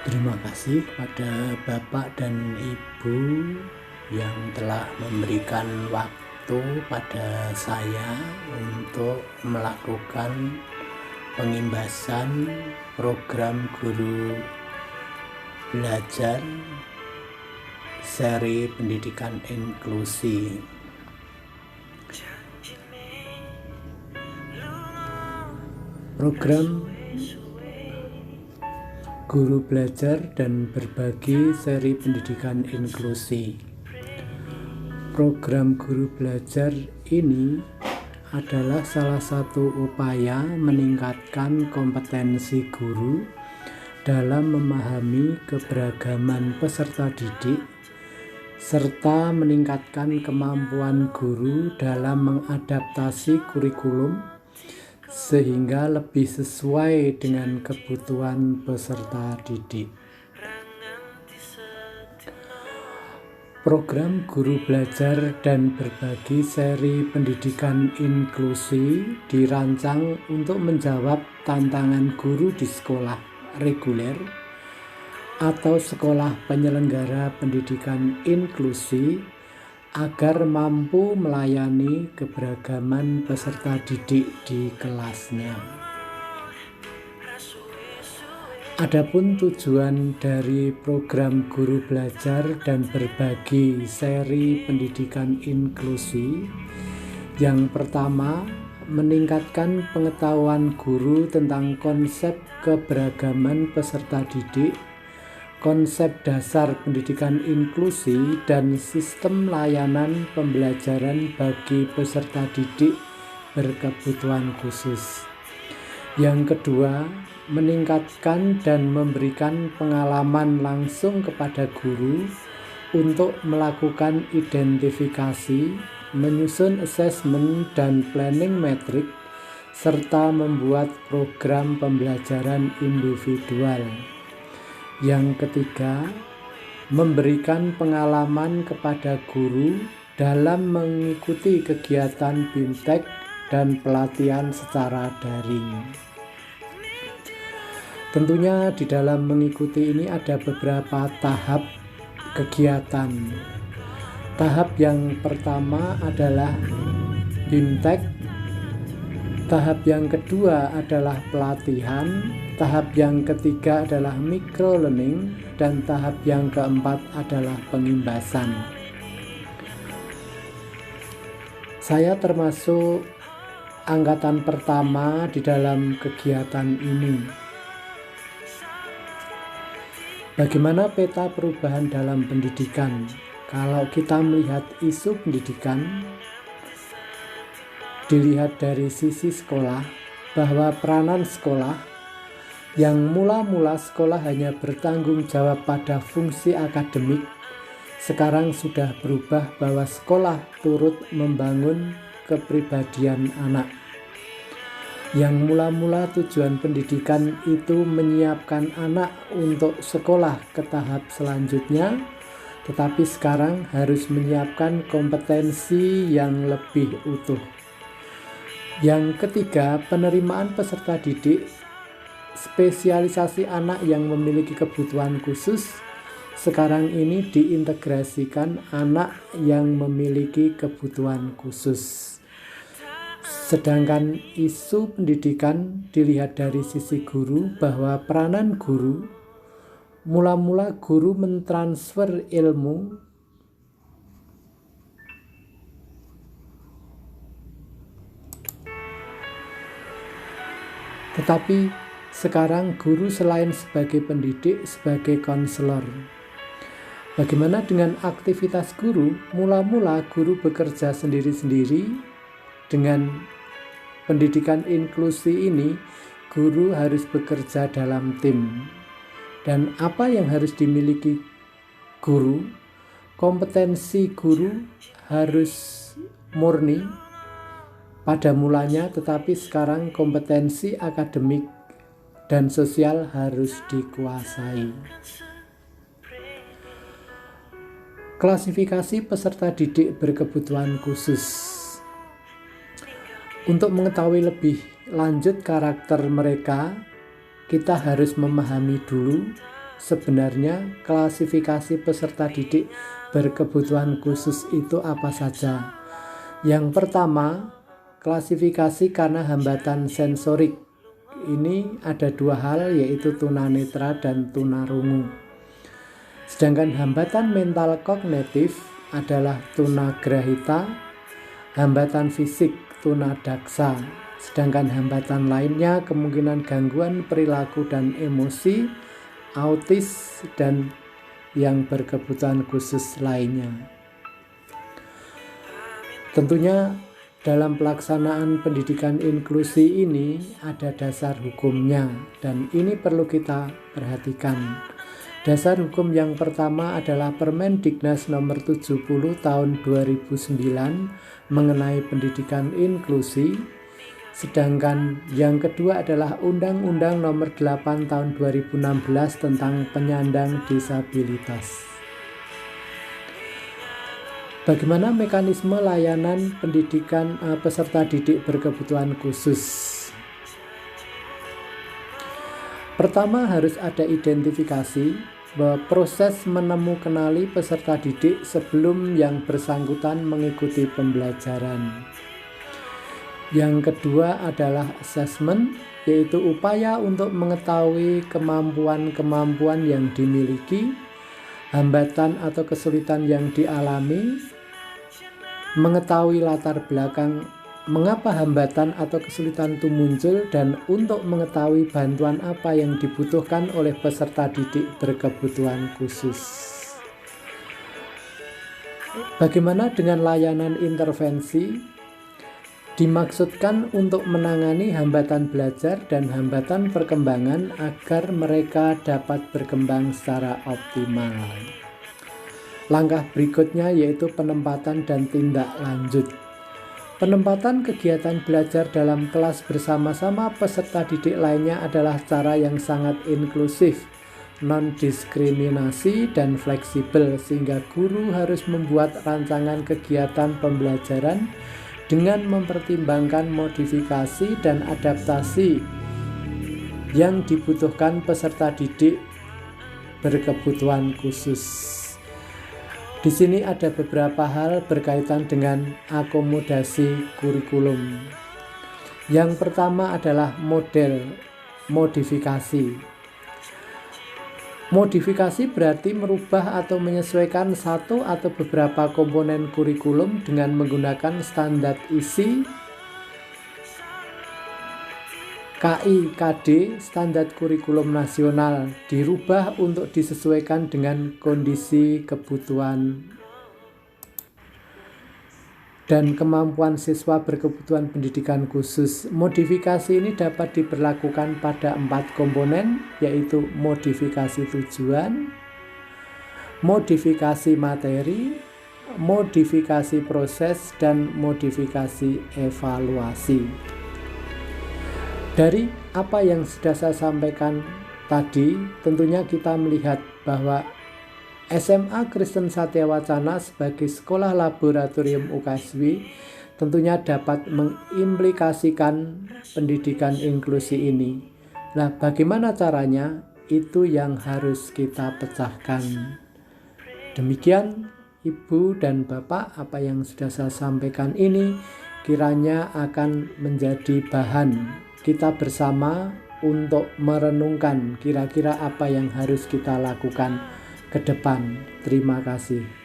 Terima kasih kepada Bapak dan Ibu yang telah memberikan waktu pada saya untuk melakukan pengimbasan program guru belajar seri pendidikan inklusi. Program guru belajar dan berbagi seri pendidikan inklusi. Program guru belajar ini adalah salah satu upaya meningkatkan kompetensi guru dalam memahami keberagaman peserta didik serta meningkatkan kemampuan guru dalam mengadaptasi kurikulum sehingga lebih sesuai dengan kebutuhan peserta didik. Program guru belajar dan berbagi seri pendidikan inklusi dirancang untuk menjawab tantangan guru di sekolah reguler atau sekolah penyelenggara pendidikan inklusi agar mampu melayani keberagaman peserta didik di kelasnya. Adapun tujuan dari program guru belajar dan berbagi seri pendidikan inklusi, yang pertama, meningkatkan pengetahuan guru tentang konsep keberagaman peserta didik, konsep dasar pendidikan inklusi, dan sistem layanan pembelajaran bagi peserta didik berkebutuhan khusus. Yang kedua, meningkatkan dan memberikan pengalaman langsung kepada guru untuk melakukan identifikasi, menyusun asesmen dan planning metrik, serta membuat program pembelajaran individual. Yang ketiga, memberikan pengalaman kepada guru dalam mengikuti kegiatan BIMTEK dan pelatihan secara daring. Tentunya di dalam mengikuti ini ada beberapa tahap kegiatan. Tahap yang pertama adalah BIMTEK, tahap yang kedua adalah pelatihan, tahap yang ketiga adalah microlearning, dan tahap yang keempat adalah pengimbasan. Saya termasuk angkatan pertama di dalam kegiatan ini. Bagaimana peta perubahan dalam pendidikan? Kalau kita melihat isu pendidikan, dilihat dari sisi sekolah, bahwa peranan sekolah yang mula-mula sekolah hanya bertanggung jawab pada fungsi akademik, sekarang sudah berubah bahwa sekolah turut membangun kepribadian anak. Yang mula-mula tujuan pendidikan itu menyiapkan anak untuk sekolah ke tahap selanjutnya, tetapi sekarang harus menyiapkan kompetensi yang lebih utuh. Yang ketiga, penerimaan peserta didik, spesialisasi anak yang memiliki kebutuhan khusus, sekarang ini diintegrasikan anak yang memiliki kebutuhan khusus. Sedangkan isu pendidikan dilihat dari sisi guru, bahwa peranan guru, mula-mula guru mentransfer ilmu tetapi sekarang guru selain sebagai pendidik, sebagai konselor. Bagaimana dengan aktivitas guru? Mula-mula guru bekerja sendiri-sendiri. Dengan pendidikan inklusi ini, guru harus bekerja dalam tim. Dan apa yang harus dimiliki guru? Kompetensi guru harus murni pada mulanya, tetapi sekarang kompetensi akademik dan sosial harus dikuasai. Klasifikasi peserta didik berkebutuhan khusus. Untuk mengetahui lebih lanjut karakter mereka, kita harus memahami dulu sebenarnya klasifikasi peserta didik berkebutuhan khusus itu apa saja? Yang pertama, klasifikasi karena hambatan sensorik. Ini ada dua hal, yaitu tunanetra dan tunarungu. Sedangkan hambatan mental kognitif adalah tunagrahita, hambatan fisik tunadaksa. Sedangkan hambatan lainnya kemungkinan gangguan perilaku dan emosi, autis, dan yang berkebutuhan khusus lainnya. Tentunya dalam pelaksanaan pendidikan inklusi ini ada dasar hukumnya, dan ini perlu kita perhatikan. Dasar hukum yang pertama adalah Permendiknas nomor 70 tahun 2009 mengenai pendidikan inklusi. Sedangkan yang kedua adalah Undang-Undang nomor 8 tahun 2016 tentang penyandang disabilitas. Bagaimana mekanisme layanan pendidikan peserta didik berkebutuhan khusus? Pertama, harus ada identifikasi bahwa proses kenali peserta didik sebelum yang bersangkutan mengikuti pembelajaran. Yang kedua adalah assessment, yaitu upaya untuk mengetahui kemampuan-kemampuan yang dimiliki, hambatan atau kesulitan yang dialami, mengetahui latar belakang mengapa hambatan atau kesulitan itu muncul, dan untuk mengetahui bantuan apa yang dibutuhkan oleh peserta didik berkebutuhan khusus. Bagaimana dengan layanan intervensi? Dimaksudkan untuk menangani hambatan belajar dan hambatan perkembangan agar mereka dapat berkembang secara optimal. Langkah berikutnya yaitu penempatan dan tindak lanjut. Penempatan kegiatan belajar dalam kelas bersama-sama peserta didik lainnya adalah cara yang sangat inklusif, non-diskriminasi, dan fleksibel, sehingga guru harus membuat rancangan kegiatan pembelajaran dengan mempertimbangkan modifikasi dan adaptasi yang dibutuhkan peserta didik berkebutuhan khusus. Di sini ada beberapa hal berkaitan dengan akomodasi kurikulum. Yang pertama adalah model modifikasi. Modifikasi berarti merubah atau menyesuaikan satu atau beberapa komponen kurikulum dengan menggunakan standar isi KIKD, standar kurikulum nasional, dirubah untuk disesuaikan dengan kondisi kebutuhan dan kemampuan siswa berkebutuhan pendidikan khusus. Modifikasi ini dapat diberlakukan pada 4 komponen, yaitu modifikasi tujuan, modifikasi materi, modifikasi proses, dan modifikasi evaluasi. Dari apa yang sudah saya sampaikan tadi, tentunya kita melihat bahwa SMA Kristen Satya Wacana sebagai sekolah laboratorium UKSW tentunya dapat mengimplikasikan pendidikan inklusi ini. Nah, bagaimana caranya? Itu yang harus kita pecahkan. Demikian Ibu dan Bapak, apa yang sudah saya sampaikan ini kiranya akan menjadi bahan kita bersama untuk merenungkan kira-kira apa yang harus kita lakukan ke depan. Terima kasih.